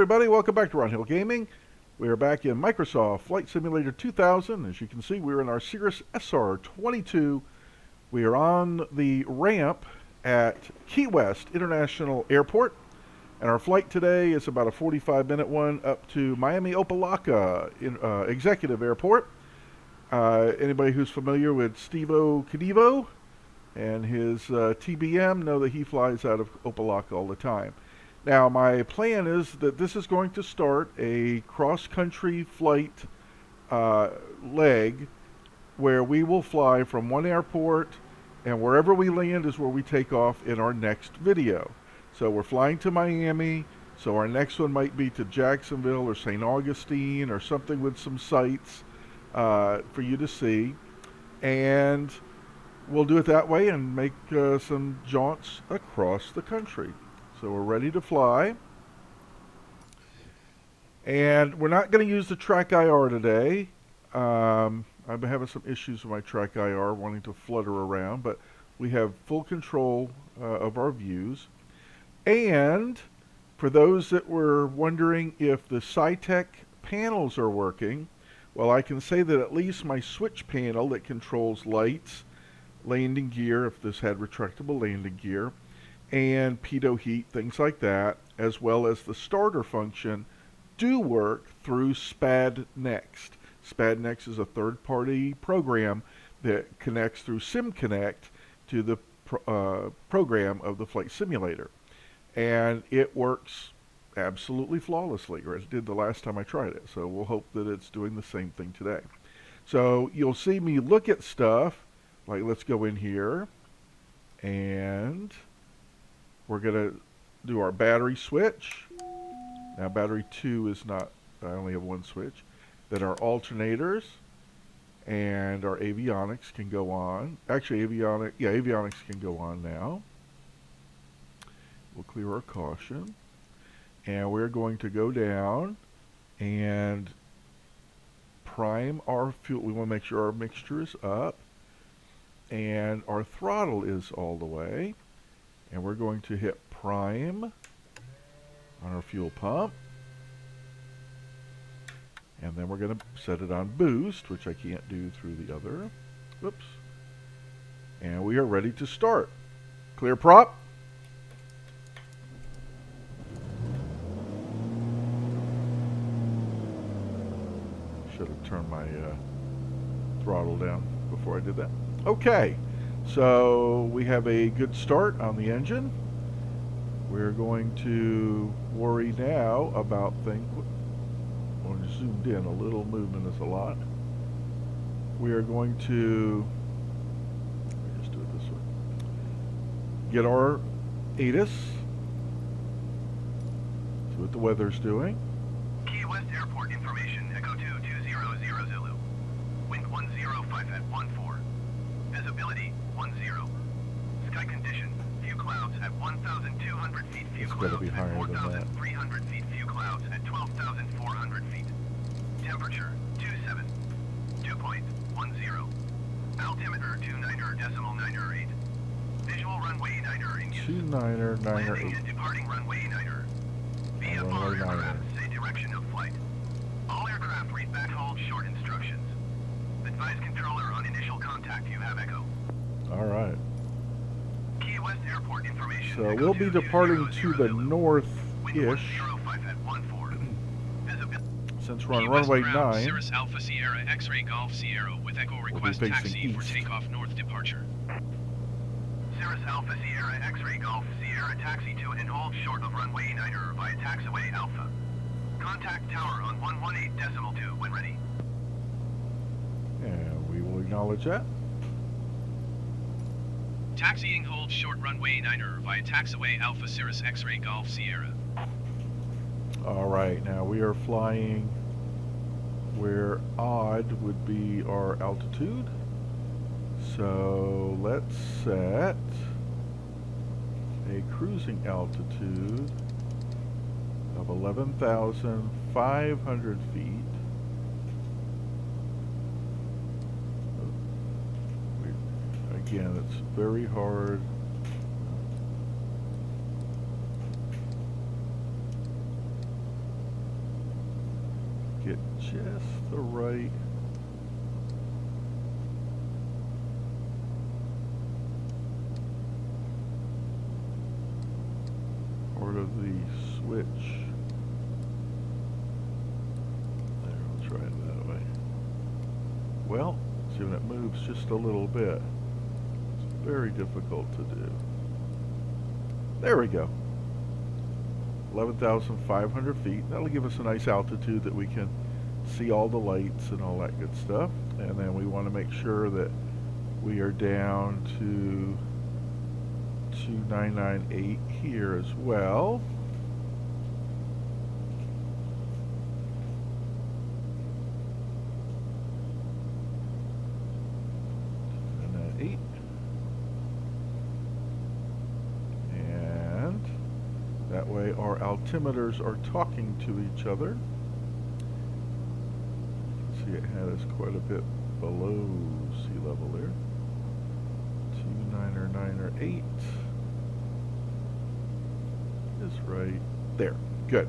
everybody, welcome back to Ron Hill Gaming. We are back in Microsoft Flight Simulator 2000. As you can see, we're in our Cirrus SR-22. We are on the ramp at Key West International Airport, and our flight today is about a 45-minute one up to Miami Locka Executive Airport. Anybody who's familiar with Steve-O Cadivo and his TBM know that he flies out of Opelika all the time. Now, my plan is that this is going to start a cross-country flight leg where we will fly from one airport, and wherever we land is where we take off in our next video. So we're flying to Miami, so our next one might be to Jacksonville or St. Augustine or something with some sights for you to see. And we'll do it that way and make some jaunts across the country. So we're ready to fly. And we're not going to use the track IR today. I've been having some issues with my track IR wanting to flutter around, but we have full control of our views. And for those that were wondering if the SciTech panels are working, well, I can say that at least my switch panel that controls lights, landing gear, if this had retractable landing gear, and pitot heat, things like that, as well as the starter function, do work through SpadNext. SpadNext is a third-party program that connects through SimConnect to the program of the flight simulator. And it works absolutely flawlessly, or it did the last time I tried it. So we'll hope that it's doing the same thing today. So you'll see me look at stuff, like let's go in here, and we're going to do our battery switch. Now battery 2 is not, I only have one switch. Then our alternators and our avionics can go on. Actually, avionics can go on now. We'll clear our caution. And we're going to go down and prime our fuel. We want to make sure our mixture is up. And our throttle is all the way. And we're going to hit prime on our fuel pump. And then we're going to set it on boost, which I can't do through the other. Whoops. And we are ready to start. Clear prop. Should have turned my throttle down before I did that. Okay. So we have a good start on the engine. We're going to worry now about things. When you're zoomed in, a little movement is a lot. We are going to, let me just do it this way, get our ATIS, see what the weather's doing. Key West Airport information, Echo 2200 Zulu. Wind 105 at 14. Visibility 10. Sky condition, few clouds at 1,200 feet, few It's clouds gotta be higher at than that. 4,300 feet, few clouds at 12,400 feet. Temperature 27. Dew point 10. Altimeter 29.908. Visual runway 9er in use. 29er, 9er, Landing 8. and departing runway 9er. VFR Runway 9er. aircraft say direction of flight. All aircraft read back hold short instructions. Advise controller on initial contact. You have Echo. All right. Key West Airport information. So Echo we'll be departing to the 2200 Wind north-ish, 105 at 14. Visibility. since we're on Key West runway ground, 9. Cirrus Alpha Sierra X-Ray Golf Sierra with Echo request facing taxi for east. takeoff north departure. Cirrus Alpha Sierra X-Ray Golf Sierra taxi to and hold short of runway 9er via taxiway Alpha. Contact tower on 118.2 when ready. And we will acknowledge that. Taxiing hold short runway 9er via taxiway Alpha Cirrus X-Ray Golf Sierra. All right, now we are flying where odd would be our altitude. So let's set a cruising altitude of 11,500 feet. Again, it's very hard. get just the right part of the switch. There, we'll try it that way. Well, see when it moves just a little bit. It's very difficult to do. There we go. 11,500 feet. That'll give us a nice altitude that we can see all the lights and all that good stuff. And then we want to make sure that we are down to 2998 here as well. 998. And that way our altimeters are talking to each other. See, it had us quite a bit below sea level there. 2998 is right there. Good.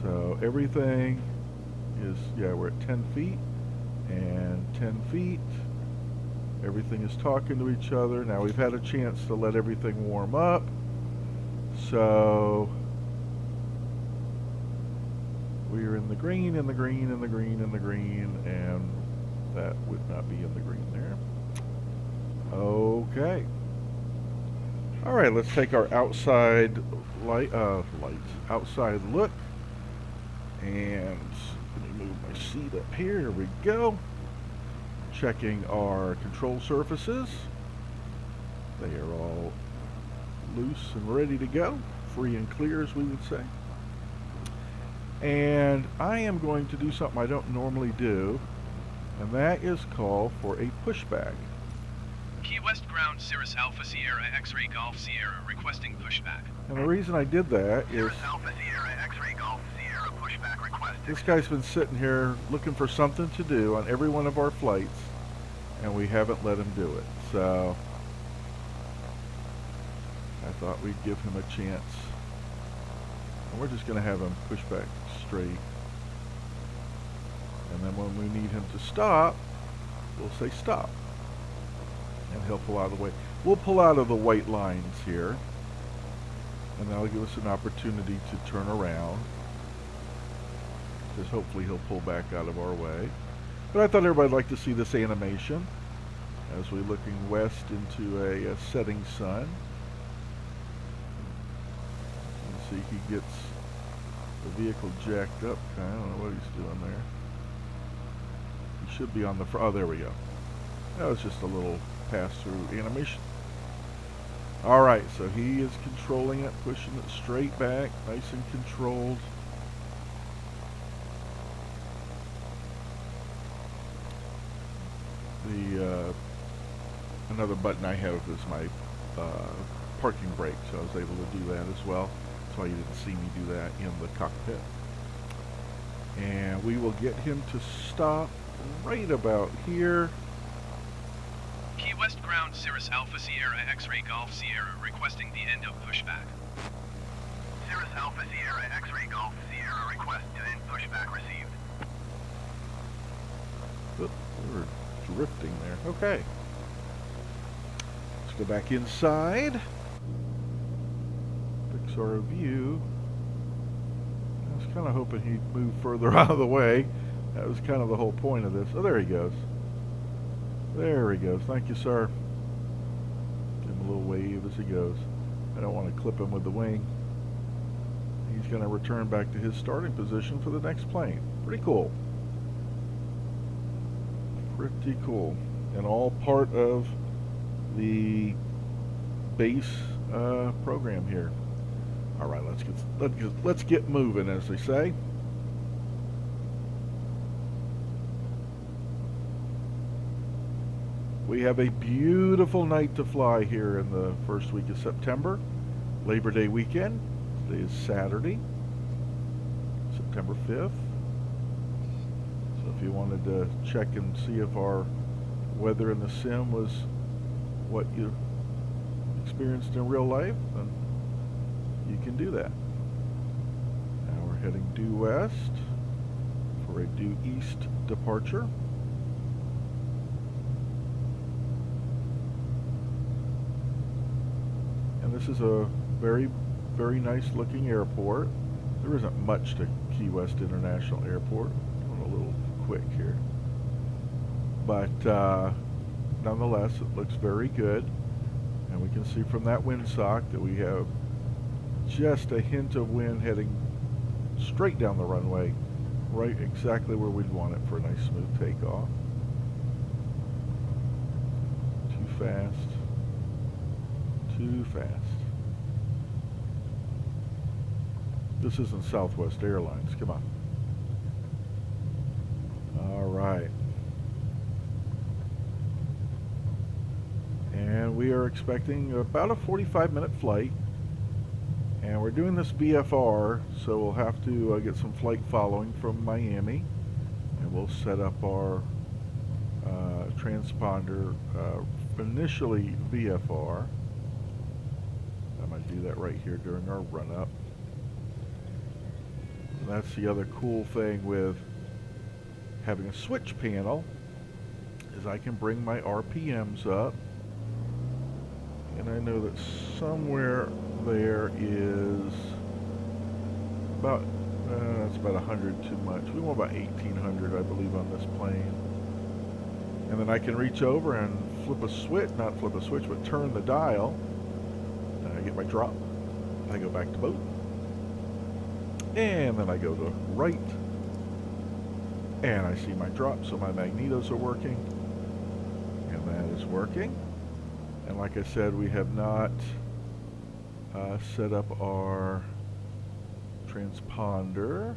So everything is, yeah, we're at 10 feet and 10 feet. Everything is talking to each other. Now we've had a chance to let everything warm up. So we are in the green, in the green, in the green, in the green, and that would not be in the green there. Okay. All right, let's take our outside outside look, and let me move my seat up here. Here we go. Checking our control surfaces. They are all loose and ready to go, free and clear, as we would say. And I am going to do something I don't normally do, and that is call for a pushback. Key West ground Cirrus Alpha Sierra X-Ray Golf Sierra requesting pushback. And the reason I did that is Cirrus Alpha Sierra X-Ray Golf Sierra pushback request. this guy's been sitting here looking for something to do on every one of our flights, and we haven't let him do it. So I thought we'd give him a chance. And we're just going to have him push back straight. And then when we need him to stop, we'll say stop. And he'll pull out of the way. We'll pull out of the white lines here. And that'll give us an opportunity to turn around. Because hopefully he'll pull back out of our way. But I thought everybody'd like to see this animation as we're looking west into a setting sun. See, he gets the vehicle jacked up. I don't know what he's doing there. He should be on the front. Oh, there we go. That was just a little pass-through animation. All right, so he is controlling it, pushing it straight back, nice and controlled. The another button I have is my parking brake, so I was able to do that as well. That's why you didn't see me do that in the cockpit. And we will get him to stop right about here. Key West ground Cirrus Alpha Sierra X-Ray Golf Sierra requesting the end of pushback. Cirrus Alpha Sierra X-Ray Golf Sierra request to end pushback received. Oop, we were drifting there. Okay. Let's go back inside. Fix our view. I was kind of hoping he'd move further out of the way. That was kind of the whole point of this. Oh, there he goes. There he goes. Thank you, sir. Give him a little wave as he goes. I don't want to clip him with the wing. He's going to return back to his starting position for the next plane. Pretty cool. Pretty cool. And all part of the base program here. All right, let's get moving, as they say. We have a beautiful night to fly here in the first week of September. Labor Day weekend. Today is Saturday, September 5th. So if you wanted to check and see if our weather in the sim was what you experienced in real life, then you can do that. Now we're heading due west. ready to do east departure. And this is a very, very nice looking airport. There isn't much to Key West International Airport. I'm a little quick here. But nonetheless, it looks very good. And we can see from that windsock that we have just a hint of wind heading straight down the runway, right exactly where we'd want it for a nice smooth takeoff. Too fast. Too fast. This isn't Southwest Airlines. Come on. All right. And we are expecting about a 45-minute flight. And we're doing this VFR, so we'll have to get some flight following from Miami. And we'll set up our transponder, initially VFR. I might do that right here during our run-up. And that's the other cool thing with having a switch panel, is I can bring my RPMs up. And I know that somewhere there is about, that's about 100 too much. We want about 1800, I believe, on this plane. And then I can reach over and flip a switch, not flip a switch, but turn the dial. And I get my drop. I go back to boat. And then I go to right. And I see my drop, so my magnetos are working. And that is working. And like I said, we have not set up our transponder.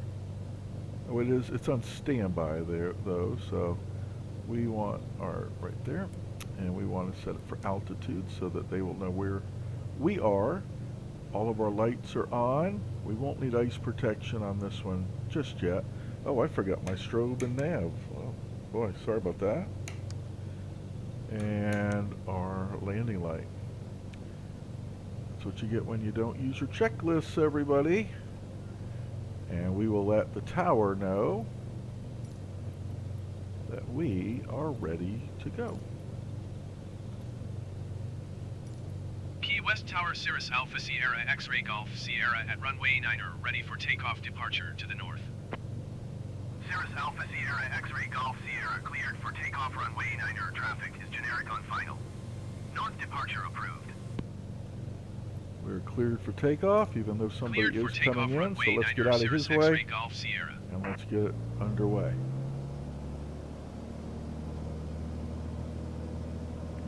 Oh, it's on standby there though, so we want our right there, and we want to set it for altitude so that they will know where we are. All of our lights are on. We won't need ice protection on this one just yet. Oh, I forgot my strobe and nav. Oh boy, sorry about that. And our landing light. That's what you get when you don't use your checklists, everybody. And we will let the tower know that we are ready to go. Key West Tower Cirrus Alpha Sierra X-Ray Golf Sierra at runway 9er, ready for takeoff departure to the north. Cirrus Alpha Sierra X-Ray Golf Sierra cleared for takeoff runway 9er. Traffic is generic on final. North departure approved. We're cleared for takeoff, even though somebody is coming in, so let's get out of his way and let's get it underway.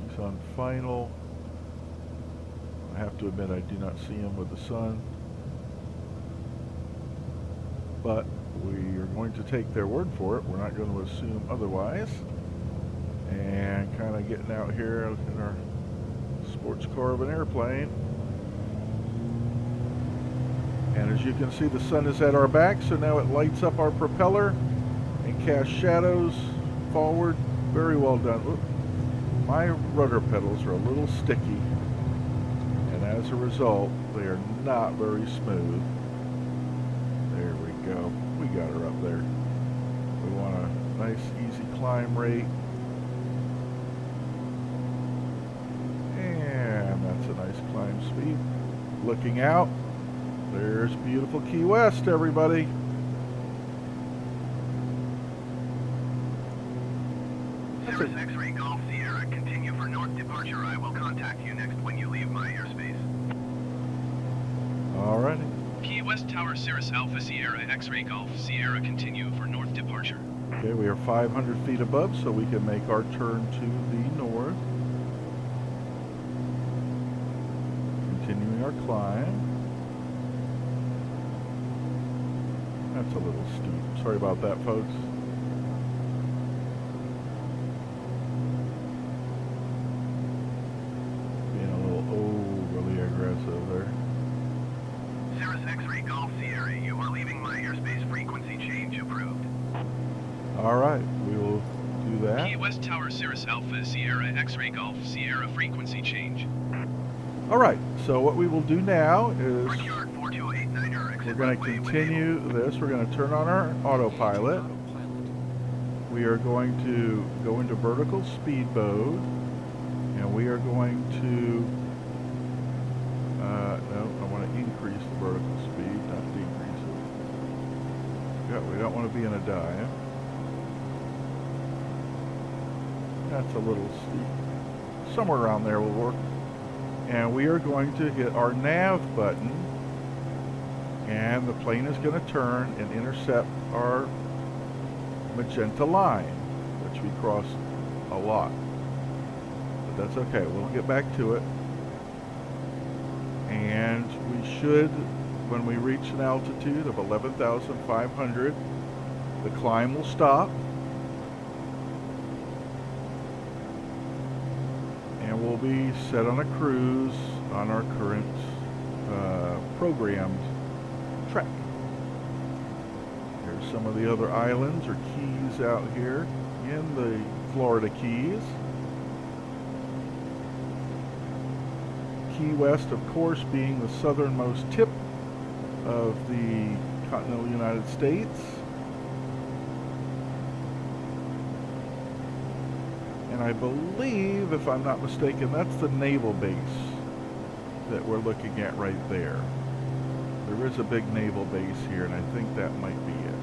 He's on final. I have to admit I do not see him with the sun, but we are going to take their word for it. We're not going to assume otherwise. And kind of getting out here in our sports car of an airplane. And as you can see, the sun is at our back, so now it lights up our propeller and casts shadows forward. Very well done. Oop. My rudder pedals are a little sticky, and as a result, they are not very smooth. There we go. We got her up there. We want a nice, easy climb rate. And that's a nice climb speed. Looking out, there's beautiful Key West, everybody. Cirrus X-Ray Golf Sierra, continue for north departure. I will contact you next when you leave my airspace. Alrighty. Key West Tower Cirrus Alpha Sierra X-Ray Golf Sierra, continue for north departure. Okay, we are 500 feet above, so we can make our turn to the north. Continuing our climb. That's a little steep. Sorry about that, folks. Being a little overly aggressive there. Cirrus X-Ray Golf Sierra, you are leaving my airspace. Frequency change approved. Alright, we will do that. Key West Tower Cirrus Alpha Sierra X-Ray Golf Sierra, frequency change. Alright, so what we will do now is Brickyard 4289er, we're going to continue this. We're going to turn on our autopilot. We are going to go into vertical speed mode, and we are going to, no, I want to increase the vertical speed, not decrease it. Yeah, we don't want to be in a dive. That's a little steep. Somewhere around there will work. And we are going to hit our nav button, and the plane is going to turn and intercept our magenta line, which we crossed a lot. But that's okay, we'll get back to it. And we should, when we reach an altitude of 11,500, the climb will stop. And we'll be set on a cruise on our current programmed track. Here's some of the other islands or keys out here in the Florida Keys. Key West, of course, being the southernmost tip of the continental United States. And I believe, if I'm not mistaken, that's the naval base that we're looking at right there. There is a big naval base here, and I think that might be it.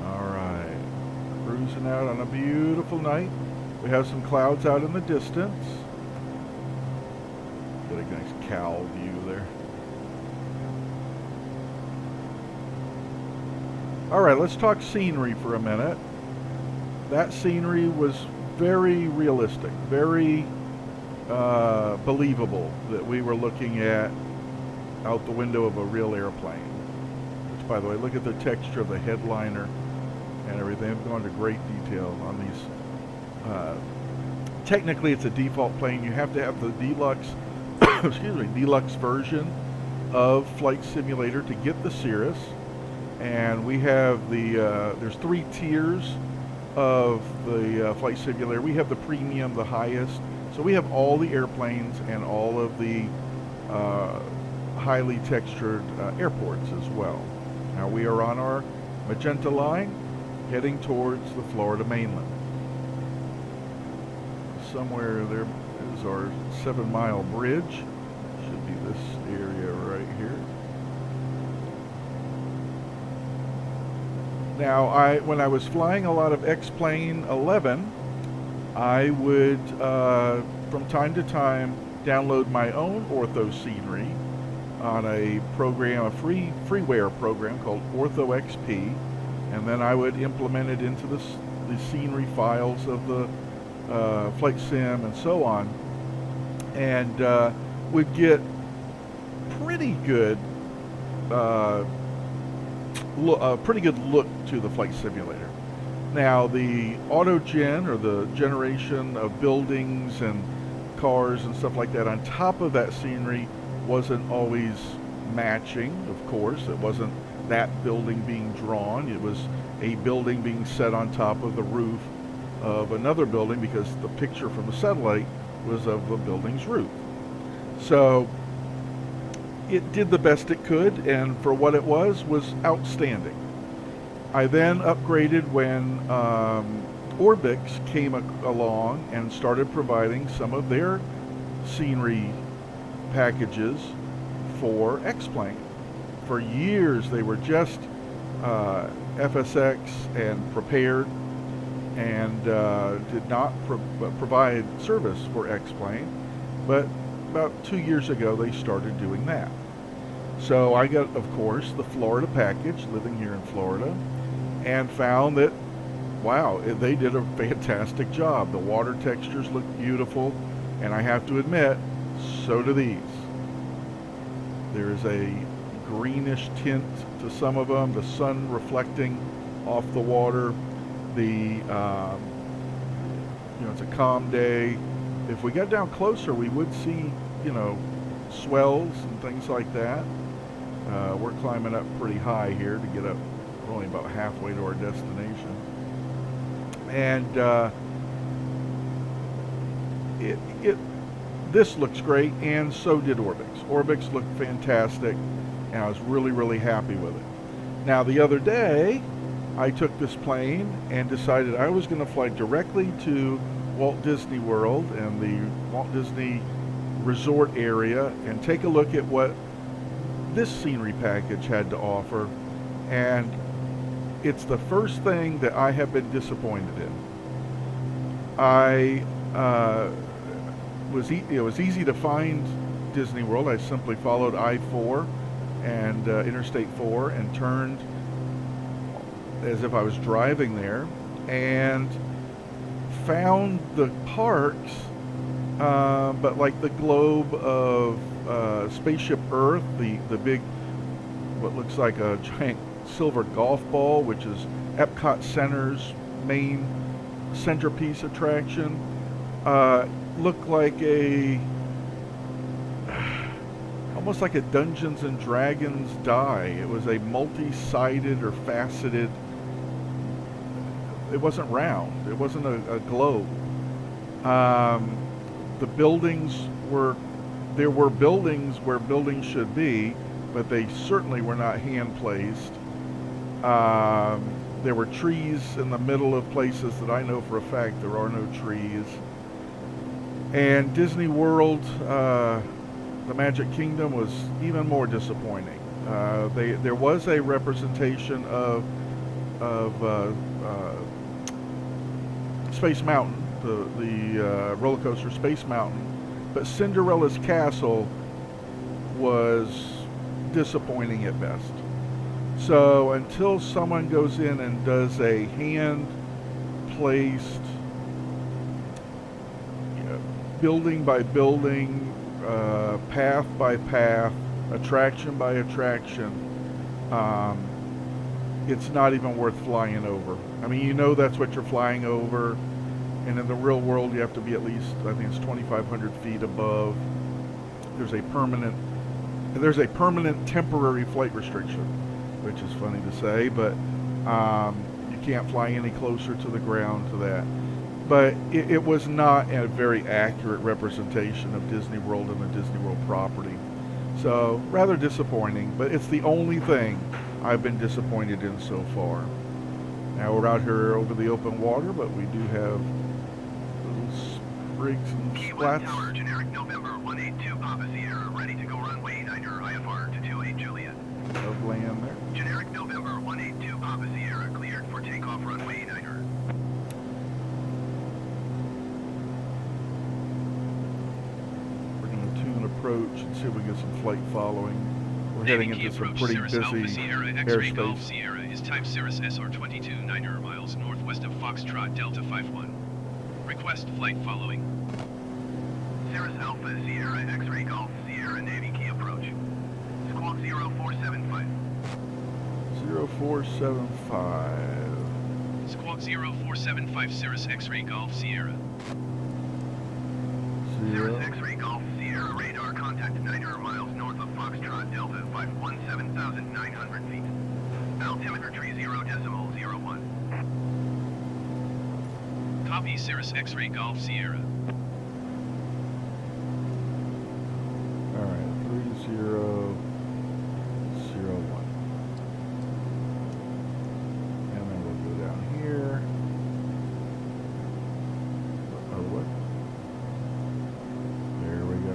Alright, cruising out on a beautiful night. We have some clouds out in the distance. Get a nice cow view there. Alright, let's talk scenery for a minute. That scenery was very realistic, very believable that we were looking at out the window of a real airplane. Which, by the way, look at the texture of the headliner and everything. I've gone to great detail on these. Technically, it's a default plane. You have to have the deluxe, excuse me, deluxe version of Flight Simulator to get the Cirrus. And we have the, there's 3 tiers of the Flight Simulator. We have the premium, the highest. So we have all the airplanes and all of the highly textured airports as well. Now we are on our magenta line heading towards the Florida mainland. Somewhere there is our 7-mile bridge. Should be this area right here. Now, when I was flying a lot of X-Plane 11, I would, from time to time, download my own ortho scenery on a program, a freeware program called Ortho XP, and then I would implement it into the scenery files of the Flight Sim and so on, and would get pretty good a pretty good look to the Flight Simulator. Now, the auto-gen, or the generation of buildings and cars and stuff like that on top of that scenery wasn't always matching, of course. It wasn't that building being drawn. It was a building being set on top of the roof of another building, because the picture from the satellite was of the building's roof. So it did the best it could, and for what it was outstanding. I then upgraded when Orbix came along and started providing some of their scenery packages for X-Plane. For years they were just FSX and Prepared, and did not provide service for X-Plane, but about 2 years ago they started doing that. So I got, of course, the Florida package, living here in Florida, and found that, wow, they did a fantastic job. The water textures look beautiful, and I have to admit, so do these. There's a greenish tint to some of them, the sun reflecting off the water. It's a calm day. If we got down closer, we would see, swells and things like that. We're climbing up pretty high here to get up. We're only about halfway to our destination. And this looks great, and so did Orbix. Orbix looked fantastic, and I was really, really happy with it. Now, the other day, I took this plane and decided I was going to fly directly to Walt Disney World and the Walt Disney Resort area and take a look at what this scenery package had to offer. And it's the first thing that I have been disappointed in. It was easy to find Disney World. I simply followed I-4 and Interstate 4 and turned as if I was driving there and found the parks, but like the globe of Spaceship Earth, the big, what looks like a giant silver golf ball, which is Epcot Center's main centerpiece attraction, looked like almost like a Dungeons and Dragons die. It was a multi-sided or faceted. It wasn't round. It wasn't a globe. The buildings were. There were buildings where buildings should be, but they certainly were not hand placed. There were trees in the middle of places that I know for a fact there are no trees. And Disney World, the Magic Kingdom, was even more disappointing. There was a representation of Space Mountain, the roller coaster Space Mountain, but Cinderella's Castle was disappointing at best. So until someone goes in and does a hand-placed, building by building, path by path, attraction by attraction, it's not even worth flying over. I mean, you know that's what you're flying over, and in the real world you have to be at least, I think it's 2,500 feet above. There's a permanent temporary flight restriction, which is funny to say, but you can't fly any closer to the ground to that. But it was not a very accurate representation of Disney World and the Disney World property. So, rather disappointing, but it's the only thing I've been disappointed in so far. Now we're out here over the open water, but we do have little sprigs and Key West splats. Tower, generic November 182 Papa Sierra, ready to go runway 9er IFR to 28 Juliet. Of land there. Generic November 182 Papa Sierra, cleared for takeoff runway 9er. We're going to tune approach and see if we get some flight following. We're heading Navy key into some approach, pretty Cirrus busy Alpha Sierra X-ray Golf airspace. Sierra is type Cirrus SR22 9er miles northwest of Foxtrot Delta 51. Request flight following. Cirrus Alpha Sierra X-ray Golf Sierra Navy key approach. Squawk 0475. 0475. Squawk 0475 Cirrus X-ray Golf Sierra. Cirrus X-ray Golf Sierra radar contact 9er miles north of Foxtrot Delta 517,900 feet. Altimeter tree 0.01. Copy Cirrus X-ray Golf Sierra. Alright, 3001. And then we'll go down here. Oh, what? There we go.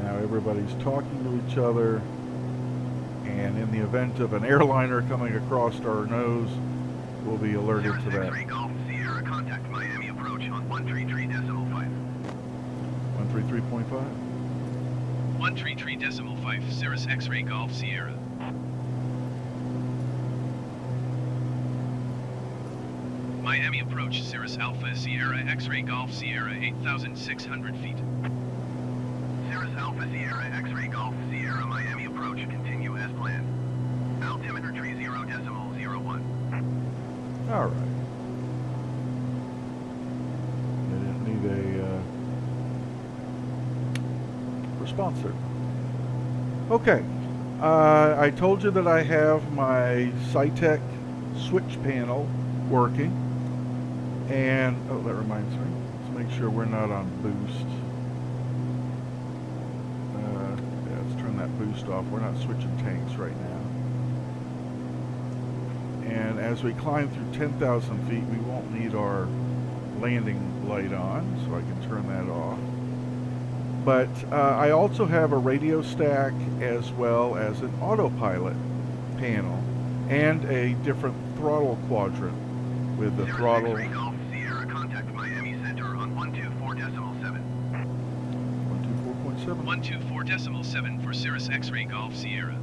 Now everybody's talking to each other, and in the event of an airliner coming across our nose, we'll be alerted Cirrus to that. X-ray Golf Sierra contact Miami approach on 133.5. 133.5? 133.5 Cirrus X-ray Golf Sierra. Miami approach Cirrus Alpha Sierra X-ray Golf Sierra 8,600 feet. Cirrus Alpha Sierra X-ray Golf Sierra Miami approach continue as planned. Altimeter tree 0.01. Alright. They didn't need a response there. Okay. I told you that I have my SciTech switch panel working. And, oh, that reminds me. Let's make sure we're not on boost. Yeah, let's turn that boost off. We're not switching tanks right now. As we climb through 10,000 feet, we won't need our landing light on, so I can turn that off. But I also have a radio stack as well as an autopilot panel and a different throttle quadrant with the Cirrus throttle. X-ray Golf Sierra, contact Miami Center on 124.7. 124.7. 124.7 for Cirrus X-ray Golf Sierra.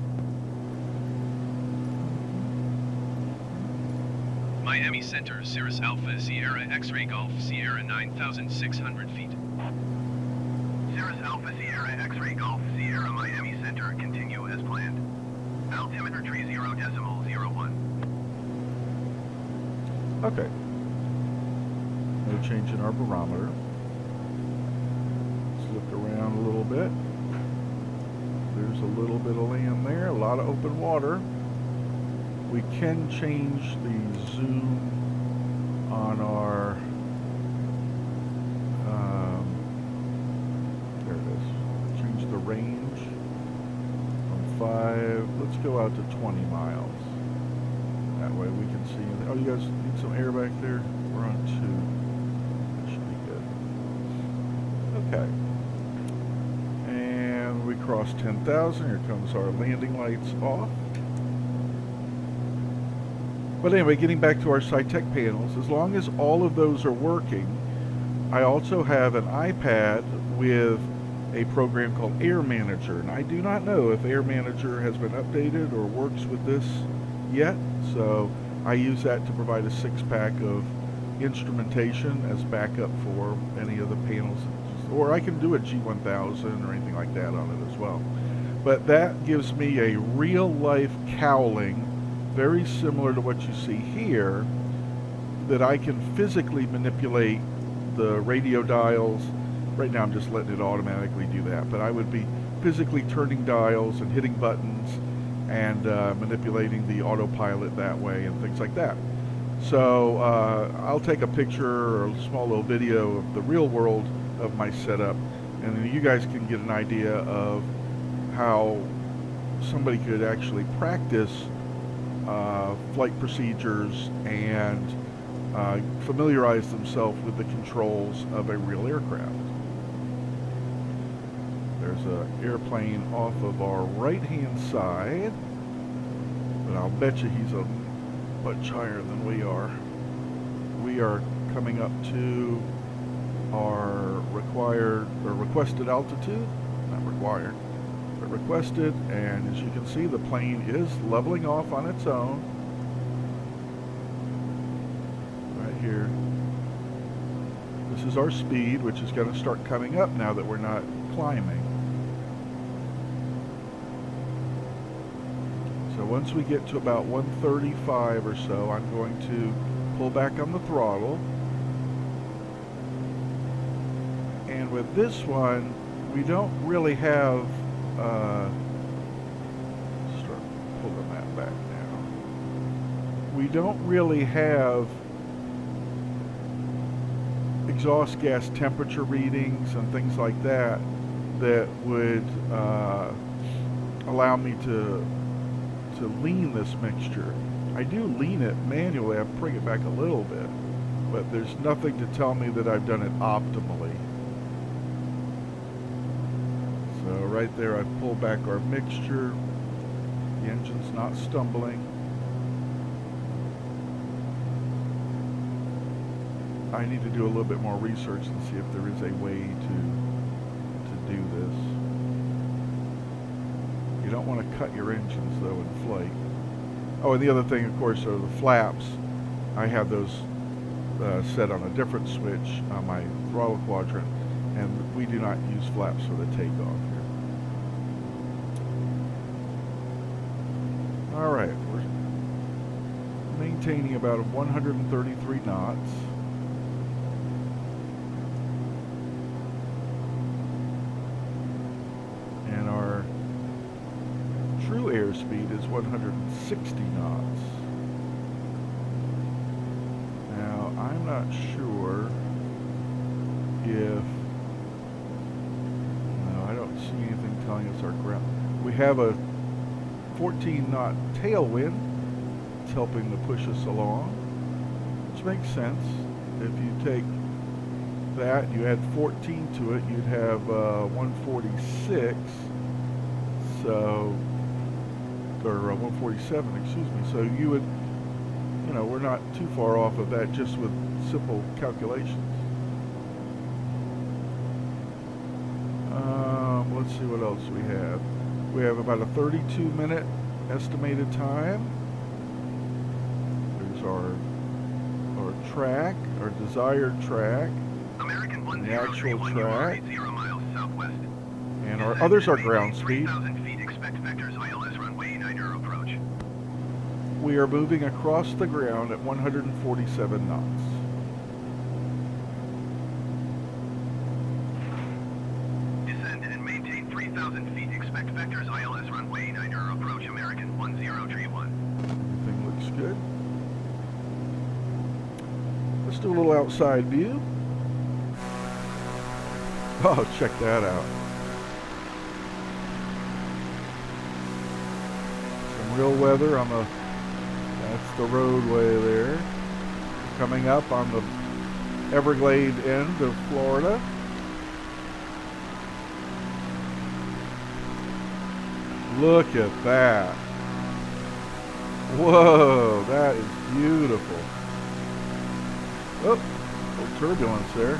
Miami Center, Cirrus Alpha Sierra X-ray Golf Sierra 9,600 feet. Cirrus Alpha Sierra X-ray Golf Sierra Miami Center, continue as planned. Altimeter tree 0.01. Okay. No change in our barometer. Let's look around a little bit. There's a little bit of land there, a lot of open water. We can change the zoom on our, there it is. Change the range from 5, let's go out to 20 miles. That way we can see. Oh, you guys need some air back there? We're on 2. That should be good. Okay. And we cross 10,000. Here comes our landing lights off. But anyway, getting back to our SciTech panels, as long as all of those are working, I also have an iPad with a program called Air Manager. And I do not know if Air Manager has been updated or works with this yet, so I use that to provide a 6-pack of instrumentation as backup for any of the panels, or I can do a G1000 or anything like that on it as well. But that gives me a real-life cowling, very similar to what you see here, that I can physically manipulate the radio dials. Right now I'm just letting it automatically do that, but I would be physically turning dials and hitting buttons and manipulating the autopilot that way and things like that. So I'll take a picture or a small little video of the real world of my setup, and then you guys can get an idea of how somebody could actually practice flight procedures and familiarize themselves with the controls of a real aircraft. There's an airplane off of our right-hand side, but I'll bet you he's a much higher than we are. We are coming up to our required or requested altitude, not required, but requested, and as you can see, the plane is leveling off on its own right here. This is our speed, which is going to start coming up now that we're not climbing. So once we get to about 135 or so, I'm going to pull back on the throttle. And with this one, we don't really have, start pulling that back now. We don't really have exhaust gas temperature readings and things like that that would allow me to lean this mixture. I do lean it manually, I bring it back a little bit, but there's nothing to tell me that I've done it optimally. So right there I've pulled back our mixture, the engine's not stumbling. I need to do a little bit more research and see if there is a way to do this. You don't want to cut your engines though in flight. Oh, and the other thing, of course, are the flaps. I have those set on a different switch on my throttle quadrant, and we do not use flaps for the takeoff here. All right, we're maintaining about 133 knots. And our true airspeed is 160 knots. Now, I'm not sure if... No, I don't see anything telling us our ground. We have a 14 knot tailwind, It's helping to push us along, which makes sense. If you take that and you add 14 to it, you'd have 146. So, or 147, excuse me. So you would, you know, we're not too far off of that just with simple calculations. Let's see what else we have. We have about a 32-minute estimated time. There's our track, our desired track, American and the actual 1031, track, 80 miles southwest. and our others are ground speed. 3,000 feet, expect vectors ILS runway 90 approach. We are moving across the ground at 147 knots. Descend and maintain 3,000 feet, expect vectors ILS runway 90 approach. American 1031. Everything looks good. Let's do a little outside view. Oh, check that out. Some real weather on the, that's the roadway there. Coming up on the Everglade end of Florida. Look at that. Whoa, that is beautiful. Oh, a little turbulence there.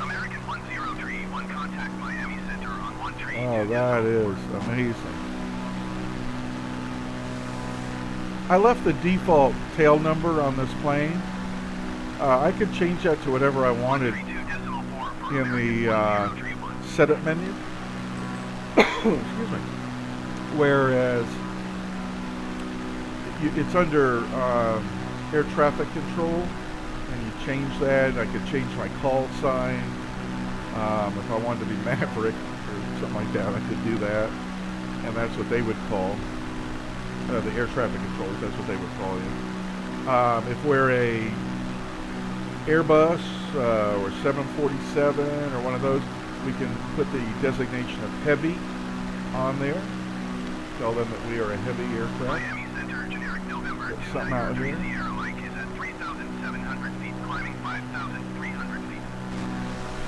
American 1031, contact Miami Center on 13. Oh, that is amazing. I left the default tail number on this plane. I could change that to whatever I wanted in the setup menu. Excuse me. Whereas it's under air traffic control, and you change that. I could change my call sign. If I wanted to be Maverick or something like that, I could do that. And that's what they would call the air traffic controllers. That's what they would call you. If we're a Airbus or 747 or one of those, we can put the designation of heavy on there. Tell them that we are a heavy aircraft. Miami Center, generic November Get something out of here. Sierra Mike is at 3,700 feet, climbing 5,300 feet.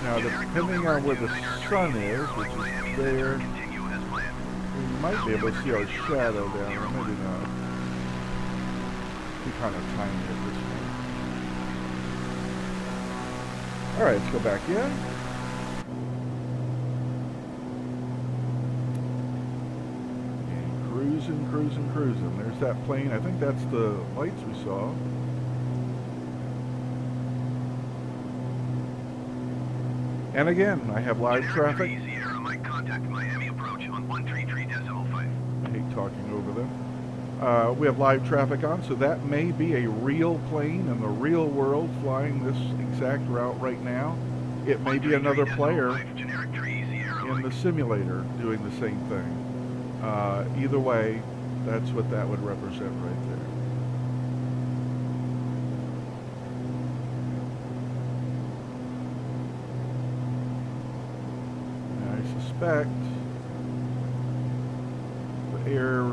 Now, depending on where the sun is, which is there, Continue as planned. we might be able to see our shadow down there. Maybe not. Be kind of tiny at this point. All right, let's go back in. And cruising, cruising, cruising. There's that plane. I think that's the lights we saw. And again, I have live traffic. Sierra Mike, contact Miami approach on 133.5. I hate talking over them. We have live traffic on, so that may be a real plane in the real world flying this exact route right now. It may be another player in the simulator doing the same thing. Either way, that's what that would represent right there. And I suspect the air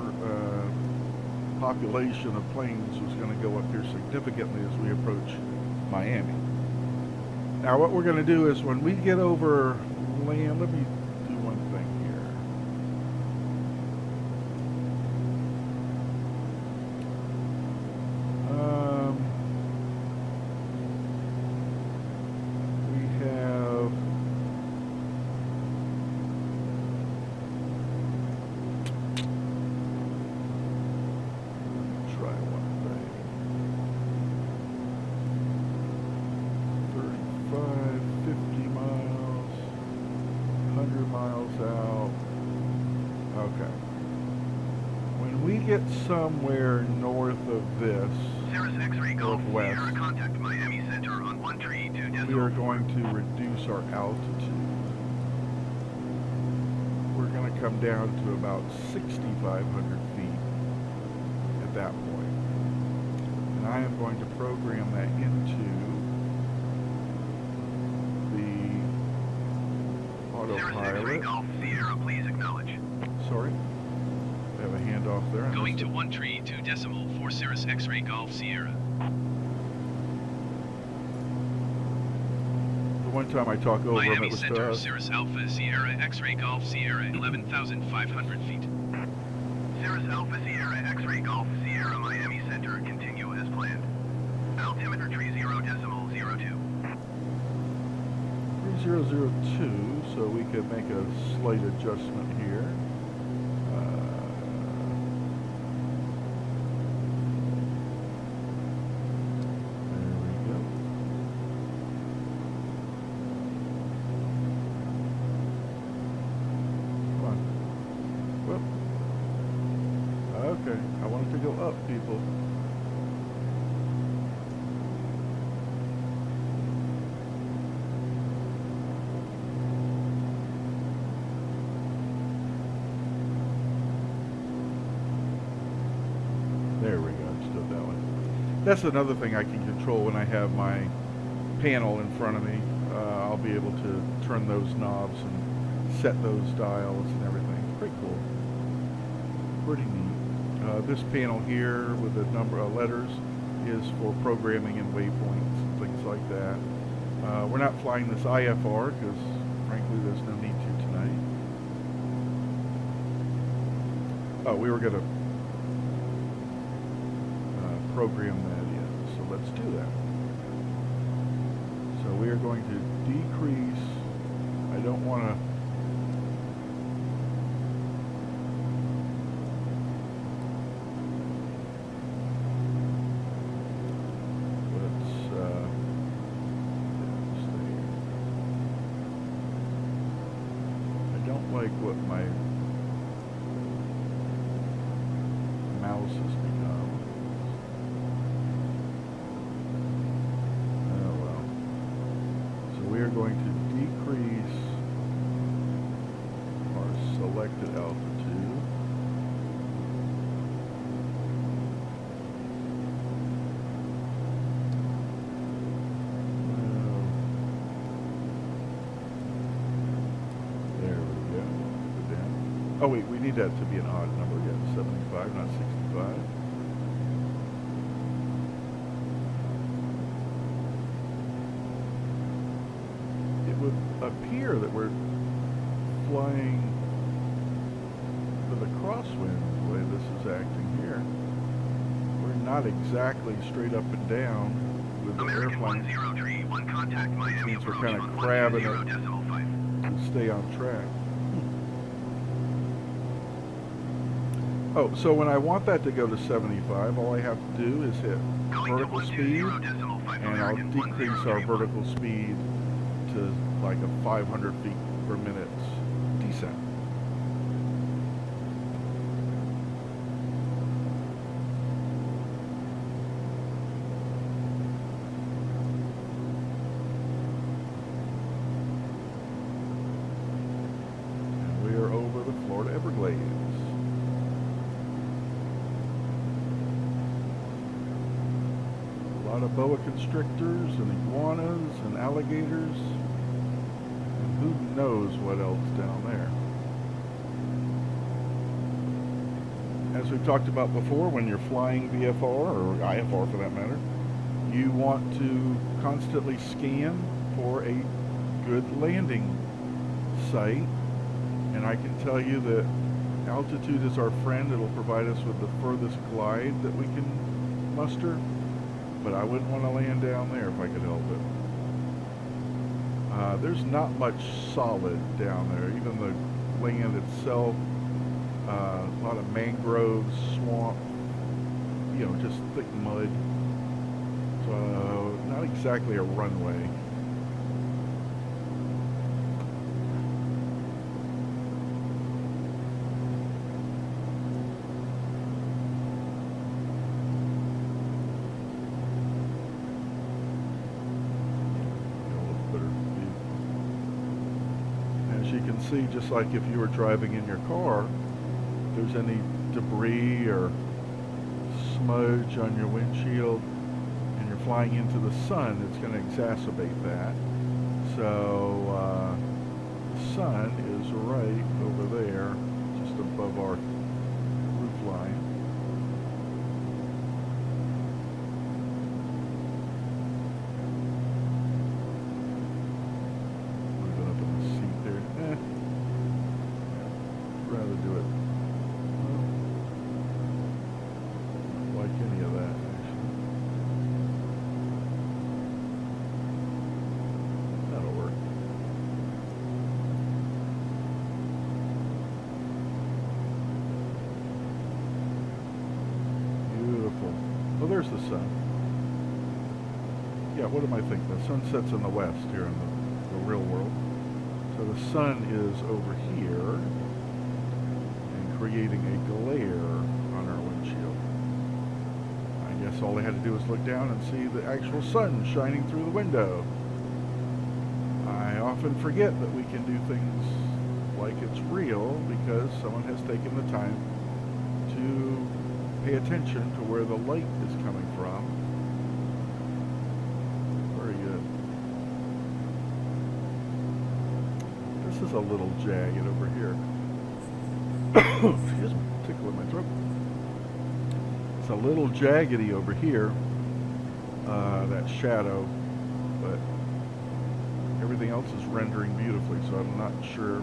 population of planes was going to go up here significantly as we approach Miami. Now what we're going to do is when we get over land, let me do one thing here. We have try one thing. 35, 50 miles, 100 miles out. Okay. When we get somewhere north of this, Cirrus X-ray Golf northwest, Sierra, contact Miami Center on 132.5. we are going to reduce our altitude. We're going to come down to about 6,500 feet at that point. And I am going to program that into the Cirrus X-ray autopilot. Golf Sierra, please acknowledge. Sorry. We have a handoff there. I Going Going to 132.4 Cirrus X-ray Golf Sierra. The one time I talk over him, Miami it was to Center, us. Cirrus Alpha Sierra X-ray Golf Sierra, 11,500 feet. Cirrus Alpha Sierra X-ray Golf Sierra Miami Center, continue as planned. Altimeter tree 0.02. 3002, so we could make a slight adjustment here. There we go. Come on. Whoop. Okay, I want it to go up, people. There we go, just did that one. That's another thing I can control when I have my panel in front of me. I'll be able to turn those knobs and set those dials and everything. Pretty cool. Pretty neat. This panel here with the number of letters is for programming and waypoints and things like that. We're not flying this IFR because frankly there's no need to tonight. Oh, we were going to program that in, so let's do that. So we are going to decrease. I don't want to like what my mouse has become. Oh well. So we are going to decrease our selected altitude. Oh wait, we need that to be an odd number again, 75, not 65. It would appear that we're flying with a crosswind the way this is acting here. We're not exactly straight up and down with the airplane. Which means we're kind of crabbing it to stay on track. Oh, so when I want that to go to 75, all I have to do is hit vertical speed, and I'll decrease our vertical speed to like a 500 feet per minute descent. And we are over the Florida Everglades. A lot of boa constrictors and iguanas and alligators, and who knows what else down there. As we've talked about before, when you're flying VFR, or IFR for that matter, you want to constantly scan for a good landing site, and I can tell you that altitude is our friend. It'll provide us with the furthest glide that we can muster. But I wouldn't want to land down there if I could help it. There's not much solid down there. Even the land itself, a lot of mangroves, swamp, you know, just thick mud. So not exactly a runway. You can see, just like if you were driving in your car, if there's any debris or smudge on your windshield and you're flying into the sun, it's going to exacerbate that. So the sun is right over there, just above our roof line. there's the sun. Yeah, what am I thinking? The sun sets in the west here in the real world. So the sun is over here and creating a glare on our windshield. I guess all they had to do was look down and see the actual sun shining through the window. I often forget that we can do things like it's real because someone has taken the time to pay attention to where the light is coming from. Very good. This is a little jagged over here. Excuse me, tickle in my throat. It's a little jaggedy over here, that shadow, but everything else is rendering beautifully, so I'm not sure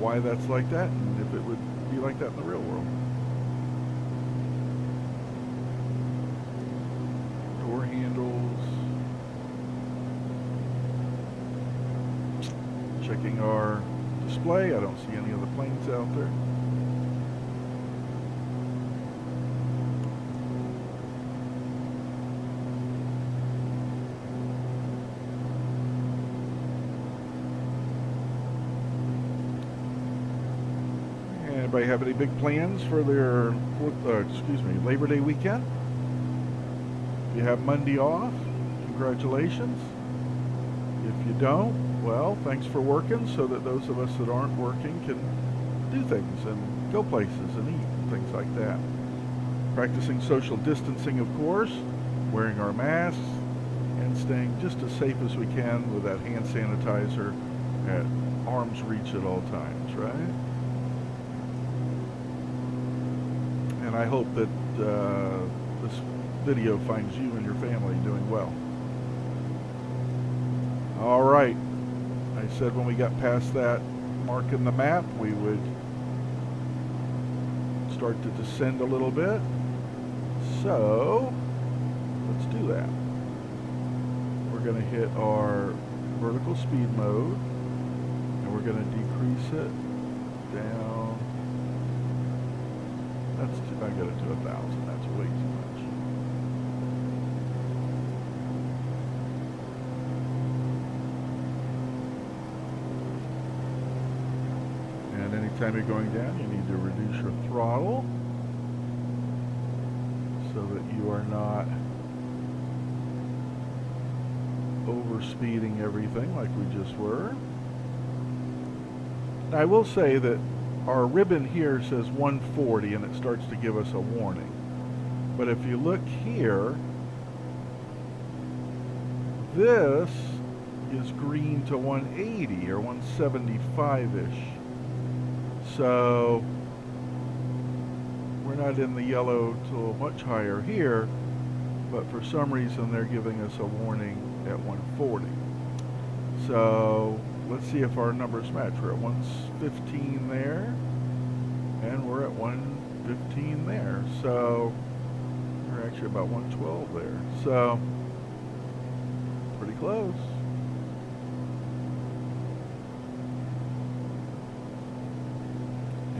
why that's like that and if it would be like that in the real world. Door handles. Checking our display. I don't see any other planes out there. Anybody have any big plans for their, Labor Day weekend? If you have Monday off, congratulations. If you don't, well, thanks for working so that those of us that aren't working can do things and go places and eat and things like that. Practicing social distancing, of course, wearing our masks, and staying just as safe as we can with that hand sanitizer at arm's reach at all times, right? And I hope that this video finds you and your family doing well. All right. I said when we got past that mark in the map, we would start to descend a little bit. So, let's do that. We're going to hit our vertical speed mode, and we're going to decrease it down. I got it to 1,000. That's way too much. And anytime you're going down, you need to reduce your throttle so that you are not over speeding everything like we just were. Now, I will say that our ribbon here says 140 and it starts to give us a warning. But if you look here, this is green to 180 or 175-ish. So we're not in the yellow till much higher here, but for some reason they're giving us a warning at 140. So let's see if our numbers match. We're at 115 there, and we're at 115 there. So we're actually about 112 there. So pretty close.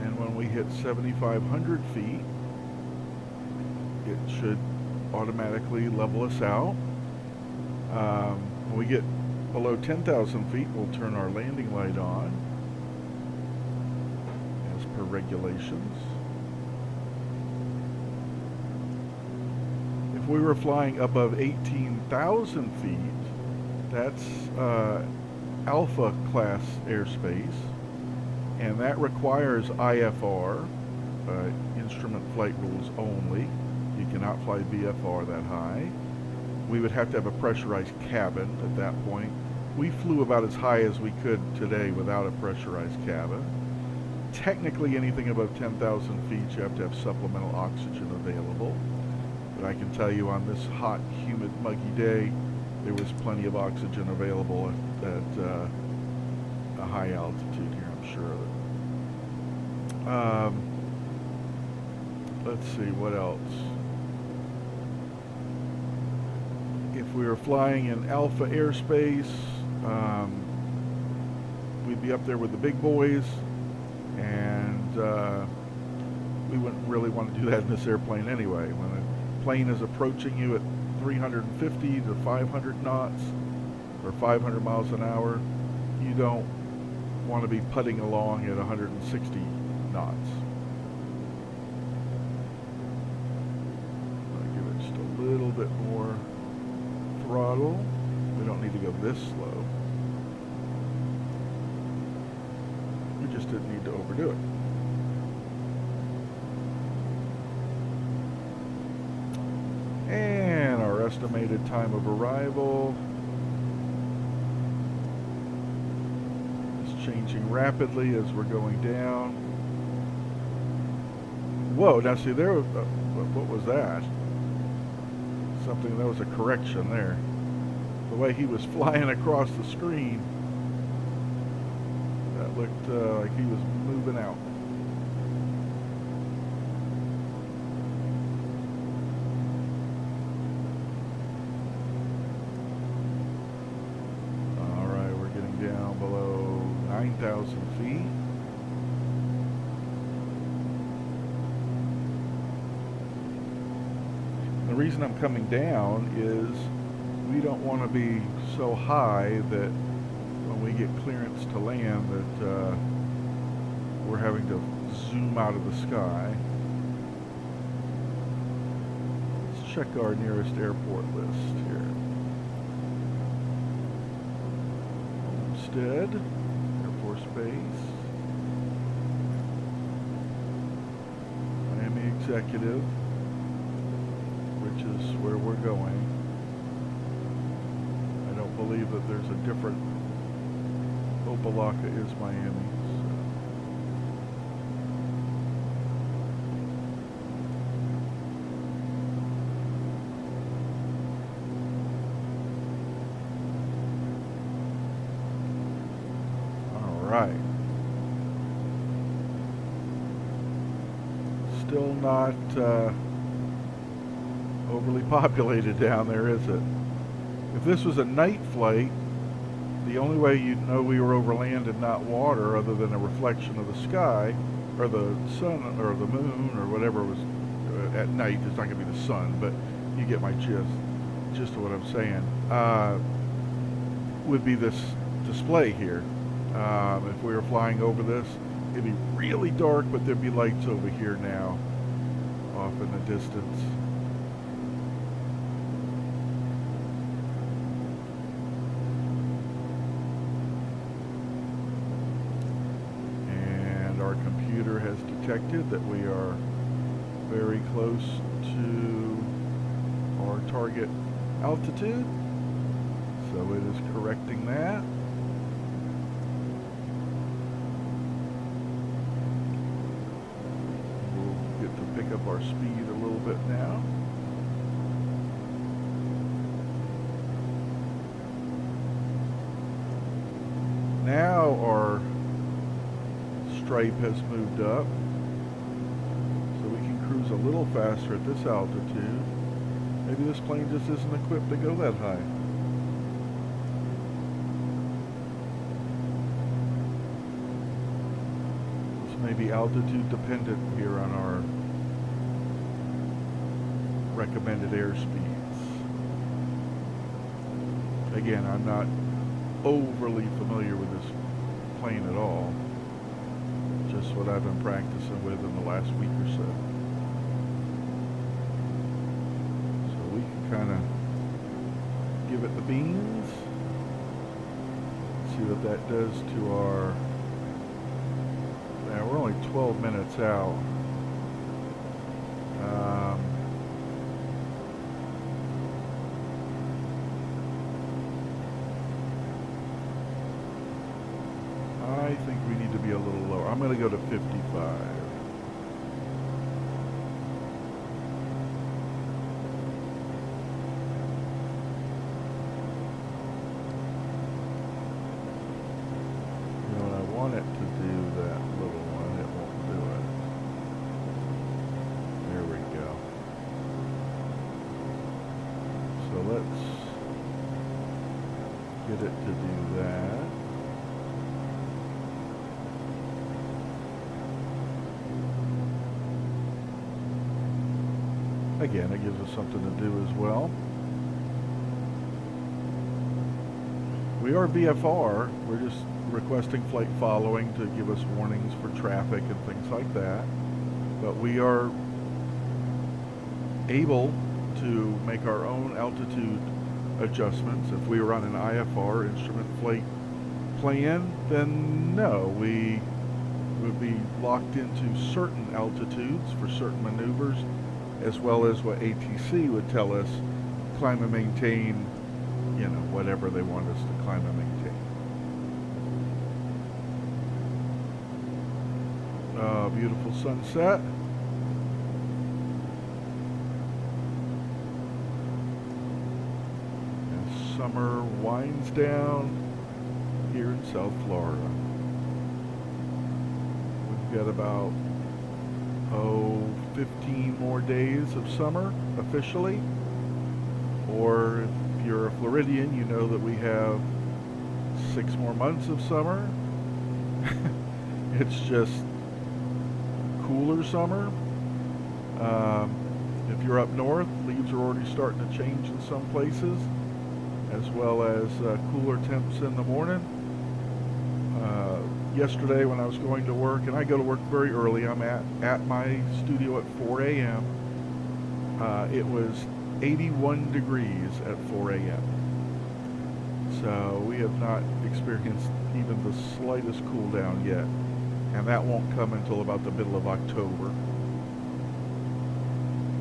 And when we hit 7,500 feet, it should automatically level us out. When we get below 10,000 feet, we'll turn our landing light on as per regulations. If we were flying above 18,000 feet, that's Alpha class airspace, and that requires IFR, instrument flight rules only. You cannot fly VFR that high. We would have to have a pressurized cabin at that point. We flew about as high as we could today without a pressurized cabin. Technically, anything above 10,000 feet, you have to have supplemental oxygen available. But I can tell you on this hot, humid, muggy day, there was plenty of oxygen available at a high altitude here, I'm sure of it. Let's see, what else? If we were flying in Alpha airspace, we'd be up there with the big boys, and we wouldn't really want to do that in this airplane anyway. When plane is approaching you at 350 to 500 knots or 500 miles an hour, you don't want to be putting along at 160 knots. I'll give it just a little bit more throttle. We don't need to go this slow. We just didn't need to overdo it. And our estimated time of arrival is changing rapidly as we're going down. Whoa, now see there, what was that? Something, that was a correction there. The way he was flying across the screen, that looked like he was moving out. Alright, we're getting down below 9,000 feet. The reason I'm coming down is we don't want to be so high that when we get clearance to land that we're having to zoom out of the sky. Let's check our nearest airport list here. Homestead, Air Force Base, Miami Executive, which is where we're going. I don't believe that there's a different, Locka is Miami. All right. Still not overly populated down there, is it? If this was a night flight, the only way you'd know we were over land and not water, other than a reflection of the sky, or the sun, or the moon, or whatever was at night, it's not going to be the sun, but you get my gist of what I'm saying, would be this display here. If we were flying over this, it'd be really dark, but there'd be lights over here now, off in the distance. Our computer has detected that we are very close to our target altitude, so it is correcting that. We'll get to pick up our speed a little bit now. Now our stripe has moved up, so we can cruise a little faster at this altitude. Maybe this plane just isn't equipped to go that high. This may be altitude dependent here on our recommended airspeeds. Again, I'm not overly familiar with this plane at all. Just what I've been practicing with in the last week or so. So we can kind of give it the beans. See what that does to our... Now we're only 12 minutes out. I think we need to be a little lower. I'm going to go to 55. You know, I want it to do that little one. It won't do it. There we go. So let's get it to do that. Again, it gives us something to do as well. We are VFR. We're just requesting flight following to give us warnings for traffic and things like that. But we are able to make our own altitude adjustments. If we were on an IFR, instrument flight plan, then no, we would be locked into certain altitudes for certain maneuvers, as well as what ATC would tell us, climb and maintain, you know, whatever they want us to climb and maintain. Beautiful sunset. And summer winds down here in South Florida. We've got about 15 more days of summer officially. Or if you're a Floridian, you know that we have 6 more months of summer. It's just cooler summer. If you're up north, leaves are already starting to change in some places, as well as cooler temps in the morning. Yesterday when I was going to work, and I go to work very early, I'm at my studio at 4 a.m. It was 81 degrees at 4 a.m. So we have not experienced even the slightest cool down yet. And that won't come until about the middle of October,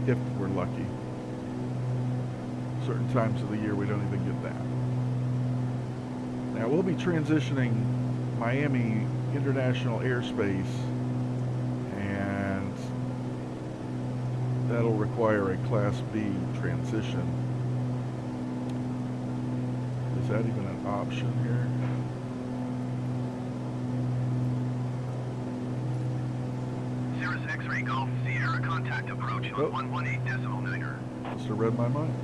if we're lucky. Certain times of the year we don't even get that. Now we'll be transitioning Miami International Airspace, and that'll require a Class B transition. Is that even an option here? X-ray Golf Sierra contact approach on 118.9er. Must have read my mind.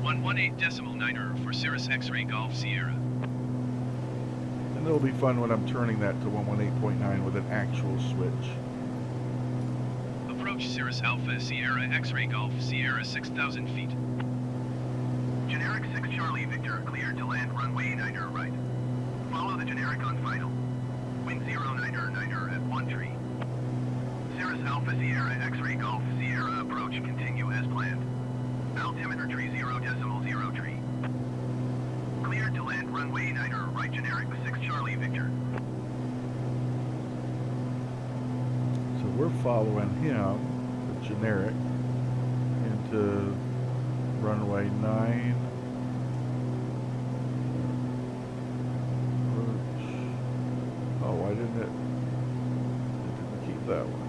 118.9er for Cirrus X-ray Golf Sierra. And it'll be fun when I'm turning that to 118.9 with an actual switch. Approach Cirrus Alpha Sierra X-ray Golf Sierra 6,000 feet. Generic 6 Charlie Victor cleared to land runway 9er right. Follow the generic on final. Wind 09er at 1 tree. Cirrus Alpha Sierra X-ray Golf Sierra approach continue as planned. Altimeter tree 0.0 tree. Cleared to land runway 9er right generic 6 Charlie Victor. So we're following him, the generic, into runway 9. Approach. Oh, why didn't it keep that one?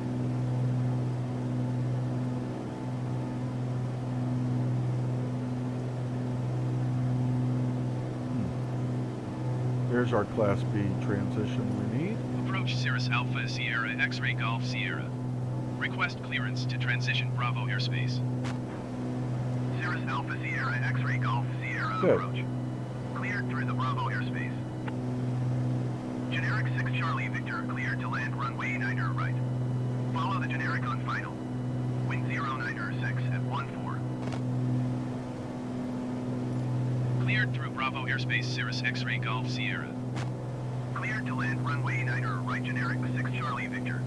There's our Class B transition we need. Approach Cirrus Alpha Sierra X-ray Golf Sierra. Request clearance to transition Bravo airspace. Cirrus Alpha Sierra X-ray Golf Sierra Good. approach. Cleared through the Bravo airspace. Generic 6 Charlie Victor cleared to land runway 9er right. Follow the generic on final. Wind 09er 6 at 14. Cleared through Bravo airspace Cirrus X-ray Golf Sierra. Cleared to land runway 9er right generic 6 Charlie Victor.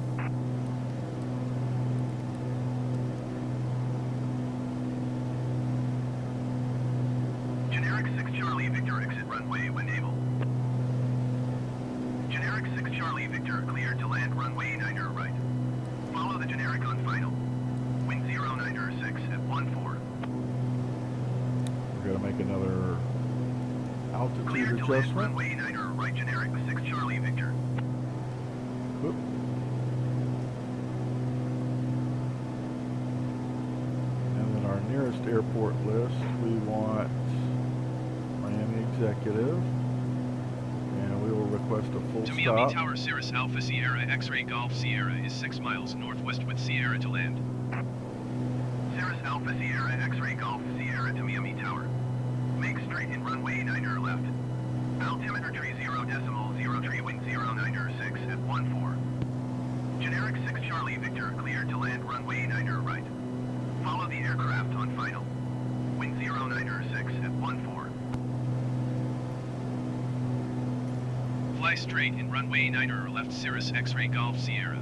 Generic 6 Charlie Victor exit runway when able. Generic 6 Charlie Victor cleared to land runway 9er right. Follow the generic on final. Wind 09er 6 at 14. We're going to make another altitude Cleared to land adjustment. runway 9er right generic 6 Charlie Victor. Whoop. And then our nearest airport list, we want Miami Executive. And we will request a full To stop. Miami Tower Cirrus Alpha Sierra X-ray Golf Sierra is 6 miles northwest with Sierra to land. Cirrus Alpha Sierra X-ray Golf Sierra to Miami Tower. Make straight in runway 9er left. Altimeter tree 0.0 tree wind 09er 6 at 14. Generic 6 Charlie Victor cleared to land runway 9er right. Follow the aircraft on final. Wind 096 at 14. Fly straight in runway 9 left Cirrus X-ray Golf Sierra.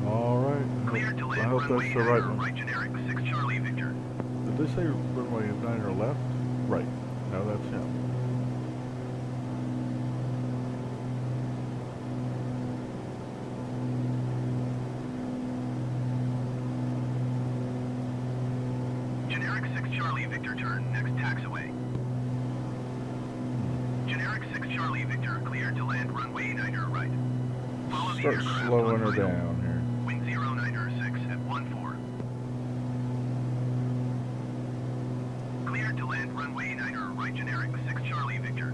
All right. Cleared to I land hope runway that's the right 9 one. right generic 6 Charlie Victor. Did they say runway 9 left? Right. No, that's him. Generic 6 Charlie Victor turn, next taxiway. Generic 6 Charlie Victor cleared to land runway 9 right. Follow the Start aircraft slowing her on final. down here. Wind 096 at 14. Cleared to land runway 9 right generic 6 Charlie Victor.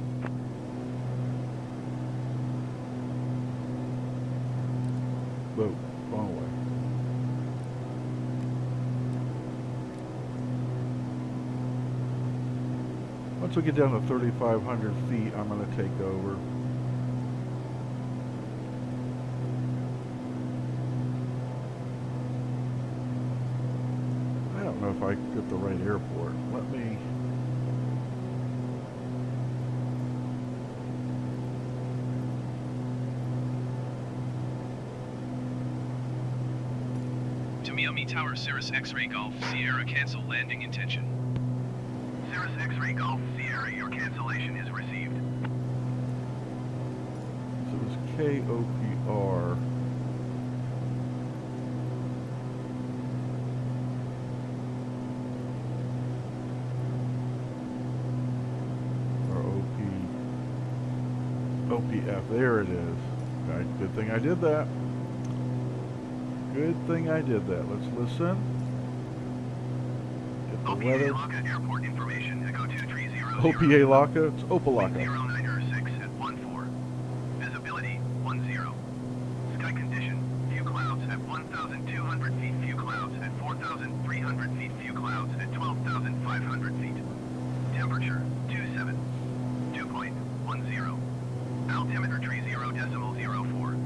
Whoa, wrong way. Once we get down to 3,500 feet, I'm going to take over. I don't know if I get the right airport. Let me... To Miami Tower Cirrus X-ray Golf Sierra cancel landing intention. Cirrus X-ray Golf Sierra, your cancellation is received. So it was KOPR. Or OPF. There it is. Okay, good thing I did that. Good thing I did that. Let's listen. Get the OPA weather. Locka Airport information, Echo 2300. OPA Locka. It's Opalaka. 096 at 14. Visibility 10. Sky condition, few clouds at 1,200 feet, few clouds at 4,300 feet, few clouds at 12,500 feet. Temperature 27. Dew point 10. Altimeter tree 0.04.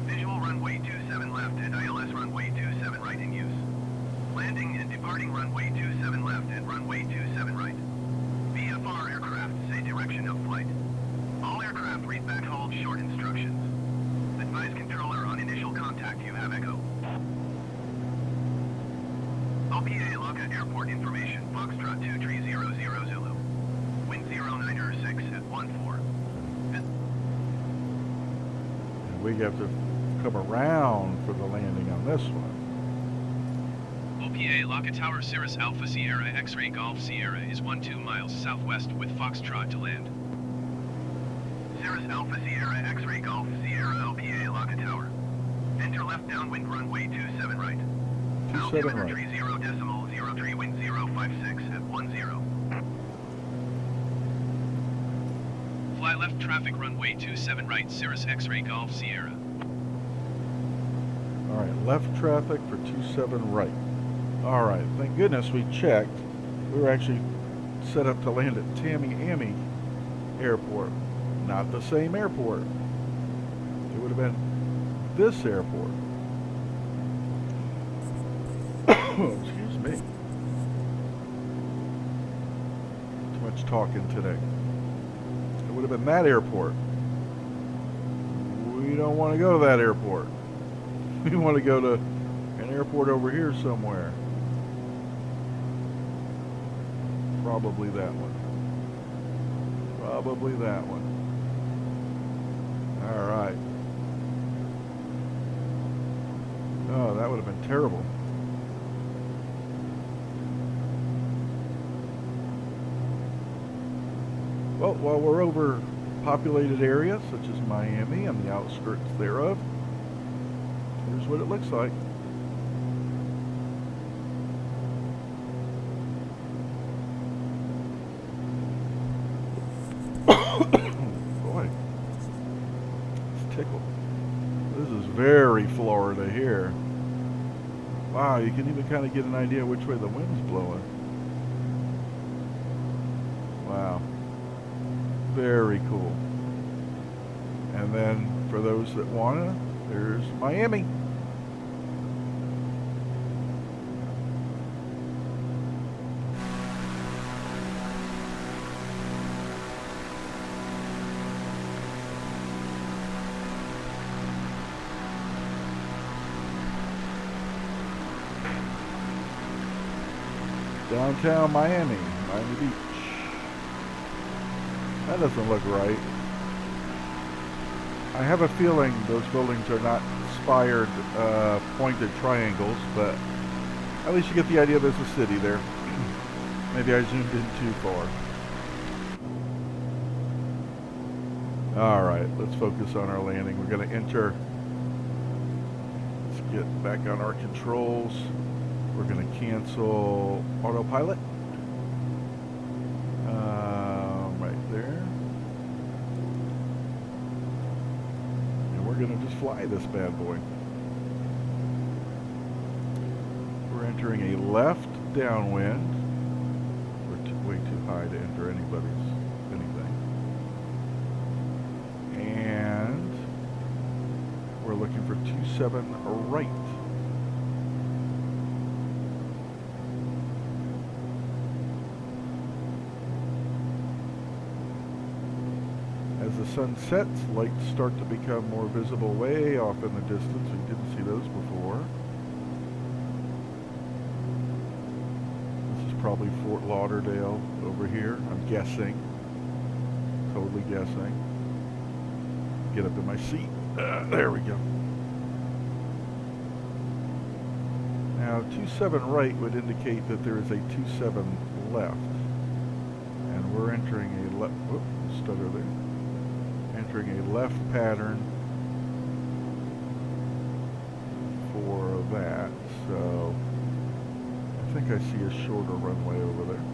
Visual runway 27 left and ILS runway 27 right in use. Landing and departing runway 27 left and runway 27 right. VFR aircraft say direction of flight. All aircraft read back hold short instructions. Advise controller on initial contact you have Echo. OPA Locka Airport information, Foxtrot 2300 Zulu. Wind 096 at 14. And we have to come around for the landing on this one. OPA Locka Tower Cirrus Alpha Sierra X-ray Golf Sierra is 12 miles southwest with Foxtrot to land. Cirrus Alpha Sierra X-ray Golf Sierra LPA Locka Tower. Enter left downwind runway 27 right. 27 Altimeter right. tree 0.03 wind 056 at 10. Fly left traffic runway 27 right Cirrus X-ray Golf Sierra. All right, left traffic for 27 right. All right, thank goodness we checked. We were actually set up to land at Tamiami Airport, not the same airport. It would have been this airport. Excuse me. Too much talking today. It would have been that airport. We don't want to go to that airport. We want to go to an airport over here somewhere. Probably that one. Probably that one. All right. Oh, that would have been terrible. Well, while we're over populated areas such as Miami and the outskirts thereof, here's what it looks like. Boy, it's tickled. This is very Florida here. Wow, you can even kind of get an idea which way the wind's blowing. Wow. Very cool. And then for those that wanna, there's Miami. Downtown Miami, Miami Beach. That doesn't look right. I have a feeling those buildings are not spired, pointed triangles, but at least you get the idea there's a city there. Maybe I zoomed in too far. Alright, let's focus on our landing. We're going to enter. Let's get back on our controls. We're going to cancel autopilot. Right there. And we're going to just fly this bad boy. We're entering a left downwind. We're way too high to enter anything. And we're looking for 27 right. As the sun sets, lights start to become more visible way off in the distance. We didn't see those before. This is probably Fort Lauderdale over here, I'm guessing. Totally guessing. Get up in my seat. There we go. Now, 27 right would indicate that there is a 27 left. And we're entering a left, whoop, stutter there. Entering a left pattern for that. So, I think I see a shorter runway over there.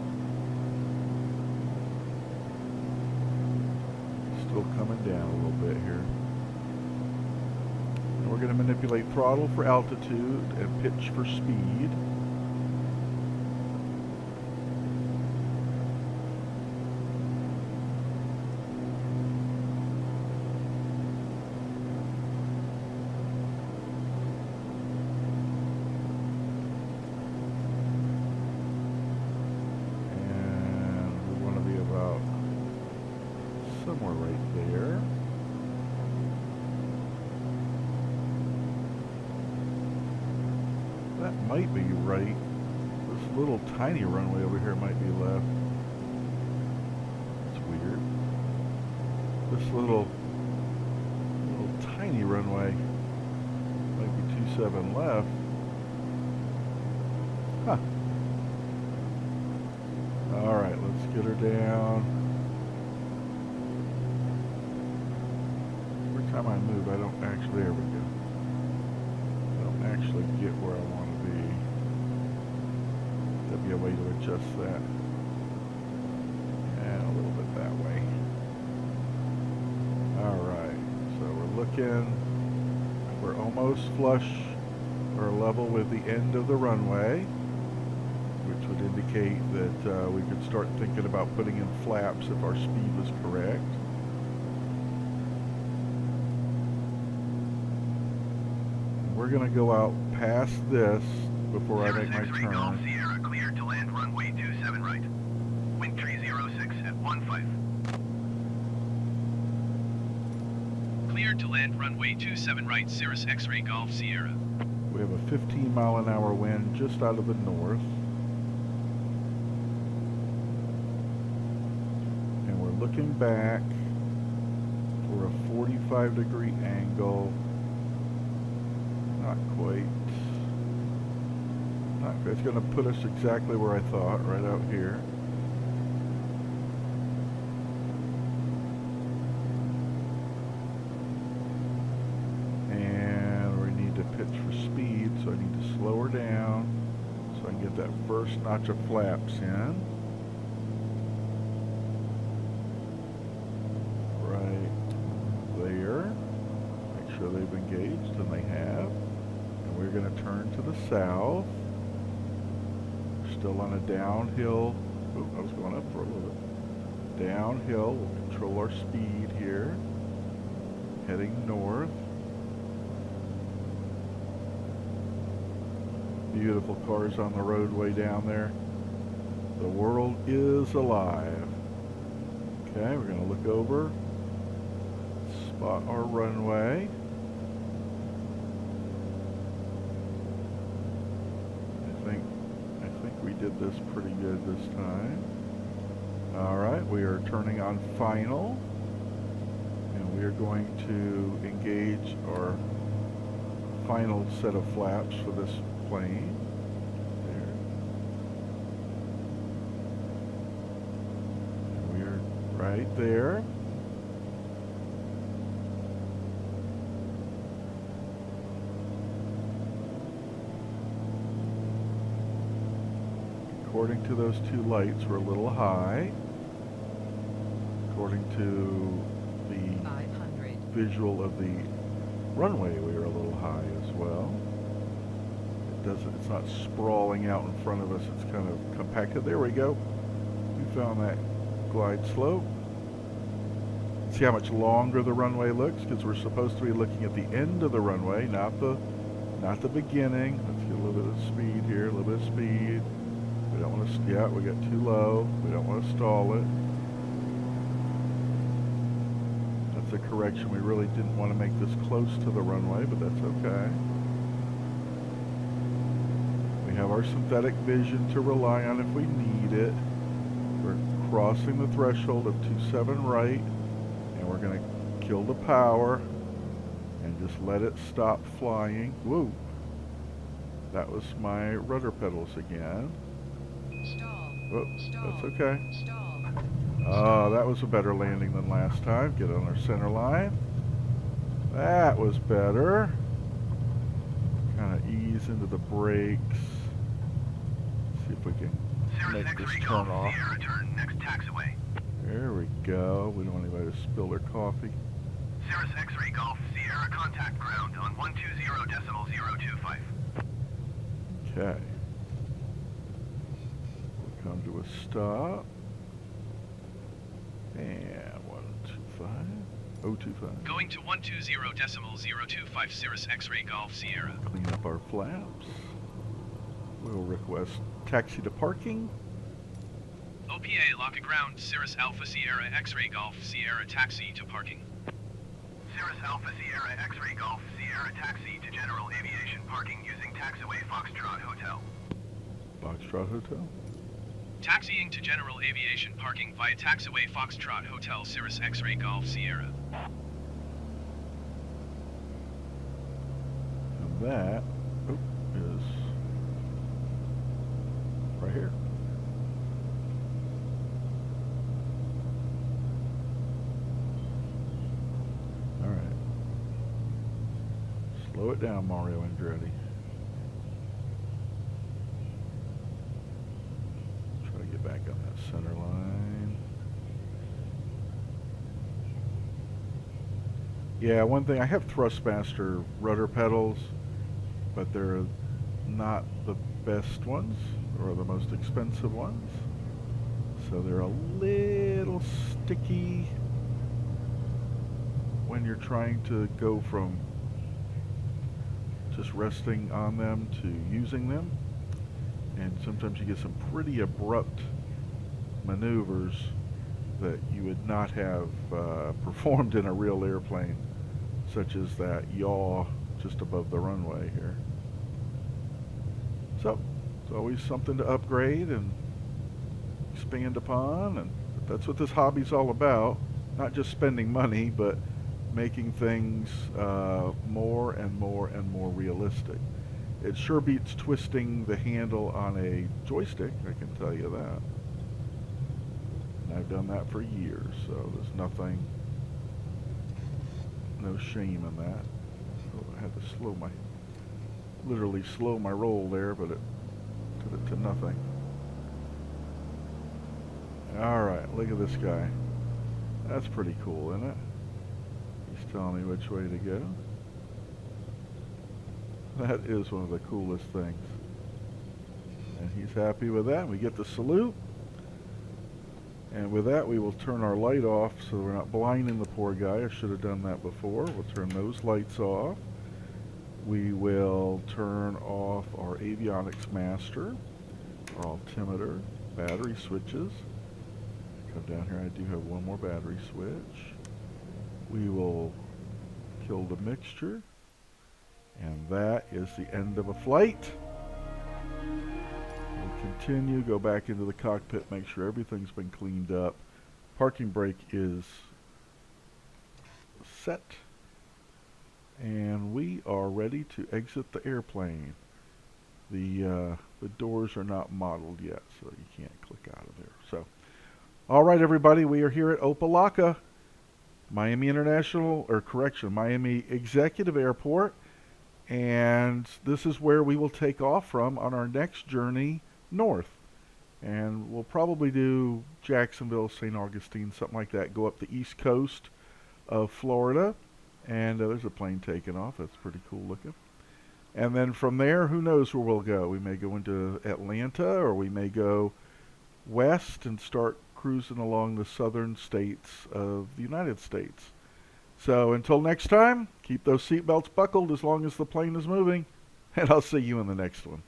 Still coming down a little bit here. And we're going to manipulate throttle for altitude and pitch for speed. And we want to be about somewhere right there. That might be right. This little tiny runway over here might be left. It's weird. This little tiny runway might be 27 left. Huh. Alright, let's get her down. Every time I move, I don't actually, there we go. I don't actually get where I want to be. There'll be a way to adjust that. And a little bit that way. Alright, so we're looking. We're almost flush or level with the end of the runway, which would indicate that we could start thinking about putting in flaps if our speed was correct. We're going to go out past this before I make my X-ray Golf turn. Sierra cleared to land runway 27 right. Wind 306 at 15. Cleared to land runway 27 right, Cirrus X-ray Golf Sierra. We have a 15-mile-an-hour wind just out of the north. And we're looking back for a 45-degree angle. Not quite. It's going to put us exactly where I thought, right out here. And we need to pitch for speed, so I need to slow her down so I can get that first notch of flaps in. Right there. Make sure they've engaged, and they have. And we're going to turn to the south. Still on a downhill. Oop, I was going up for a little bit. Downhill. We'll control our speed here. Heading north. Beautiful cars on the roadway down there. The world is alive. Okay, we're going to look over. Spot our runway. I think we did this pretty good this time. Alright, we are turning on final. And we are going to engage our final set of flaps for this plane. There. And we are right there. According to those two lights, we're a little high. According to the 500. visual of the runway, we are a little high as well. It's not sprawling out in front of us, it's kind of compacted. There we go. We found that glide slope. See how much longer the runway looks, because we're supposed to be looking at the end of the runway, not the beginning. Let's get a little bit of speed here, a little bit of speed. We don't want to, yeah, we got too low. We don't want to stall it. That's a correction. We really didn't want to make this close to the runway, but that's okay. We have our synthetic vision to rely on if we need it. We're crossing the threshold of 27 right, and we're going to kill the power and just let it stop flying. Woo! That was my rudder pedals again. Stall. Oh, Stall. that's okay. Stall. Oh, that was a better landing than last time. Get on our center line. That was better. Kind of ease into the brakes. See if we can Cirrus make this X-ray turn Golf off. Sierra turn next taxiway. There we go. We don't want anybody to spill their coffee. Cirrus X-ray Golf Sierra contact ground on 120.025. Okay. We'll come to a stop. And 125. Going to 120.025 Cirrus X-ray Golf Sierra. Clean up our flaps. We'll request taxi to parking. OPA Locka ground Cirrus Alpha Sierra X-ray Golf Sierra taxi to parking. Cirrus Alpha Sierra X-ray Golf Sierra taxi to general aviation parking using taxiway Foxtrot Hotel. Foxtrot Hotel. Taxiing to general aviation parking via taxiway Foxtrot Hotel Cirrus X-ray Golf Sierra. And that is right here. All right. Slow it down, Mario Andretti. Try to get back on that center line. Yeah, one thing, I have Thrustmaster rudder pedals, but they're not the best ones or the most expensive ones. So they're a little sticky when you're trying to go from just resting on them to using them. And sometimes you get some pretty abrupt maneuvers that you would not have performed in a real airplane, such as that yaw just above the runway here. So it's always something to upgrade and expand upon, and that's what this hobby's all about. Not just spending money, but making things more and more and more realistic. It sure beats twisting the handle on a joystick, I can tell you that. And I've done that for years, so there's nothing, no shame in that. Oh, I had to literally slow my roll there, but it took it to nothing. Alright, look at this guy. That's pretty cool, isn't it? He's telling me which way to go. That is one of the coolest things. And he's happy with that. We get the salute. And with that, we will turn our light off so we're not blinding the poor guy. I should have done that before. We'll turn those lights off. We will turn off our avionics master, our altimeter, battery switches. Come down here, I do have one more battery switch. We will kill the mixture. And that is the end of a flight. Continue, go back into the cockpit, make sure everything's been cleaned up. Parking brake is set. And we are ready to exit the airplane. The doors are not modeled yet, so you can't click out of there. So, all right, everybody, we are here at Locka, Miami Miami Executive Airport, and this is where we will take off from on our next journey north. And we'll probably do Jacksonville, St. Augustine, something like that. Go up the east coast of Florida, and there's a plane taking off. That's pretty cool looking. And then from there, who knows where we'll go. We may go into Atlanta, or we may go west and start cruising along the southern states of the United States. So until next time, keep those seatbelts buckled as long as the plane is moving, and I'll see you in the next one.